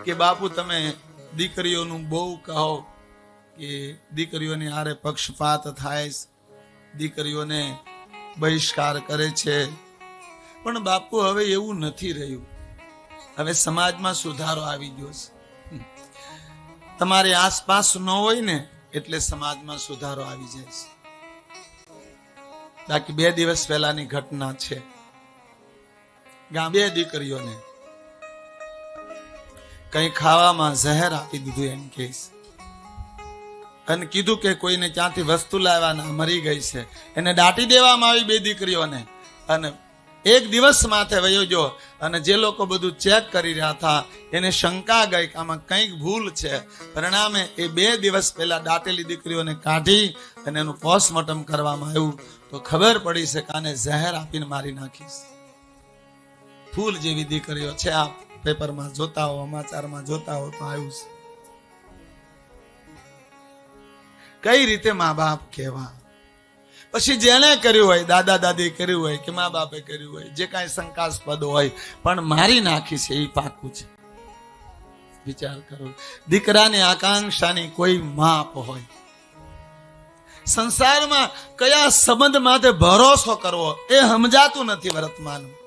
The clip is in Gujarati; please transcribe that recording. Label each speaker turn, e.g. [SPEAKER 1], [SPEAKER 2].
[SPEAKER 1] કે બાપુ તમે દીકરીઓનું બહુ કહો કે દીકરીઓની હારે પક્ષપાત થાય, દીકરીઓને બહિષ્કાર કરે છે, પણ બાપુ હવે એવું નથી રહ્યું. હવે સમાજમાં સુધારો આવી ગયો છે. તમારી આસપાસ ન હોય ને એટલે સમાજમાં સુધારો આવી જાય છે. બાકી 2 દિવસ પહેલાની ઘટના છે. બે દીકરીઓને કઈ ખાવામાં ઝહેર આપી દીધું એમ કે, અને કીધું કે કોઈને ક્યાંથી વસ્તુ લાવવાના મરી ગઈ છે. એને દાટી દેવામાં આવી 2 દીકરીઓને, અને 1 દિવસ માથે વયો ગયો. અને જે લોકો બધું ચેક કરી રહ્યા હતા એને શંકા ગઈ કે આમાં કંઈક ભૂલ છે. પરિણામે એ 2 દિવસ પહેલા દાટેલી દીકરીઓને કાઢી અને એનું પોસ્ટમોર્ટમ કરવામાં આવ્યું તો ખબર પડી છે કે આને ઝહેર આપીને મારી નાખીશ. ફૂલ જેવી દીકરીઓ છે. આ પેપરમાં જોતા હો, સમાચારમાં જોતા હો તો આવ્યું છે. કઈ રીતે મા બાપ કહેવા. પછી જેને કર્યું હોય, દાદા દાદી કર્યું હોય કે મા બાપે કર્યું હોય, જે કાંઈ શંકાસ્પદ હોય, પણ મારી નાખી છે એ પાકું છે. વિચાર કરો, દીકરાની આકાંક્ષાની કોઈ માપ હોય. સંસારમાં કયા સંબંધ માટે ભરોસો કરવો એ સમજાતું નથી વર્તમાનમાં.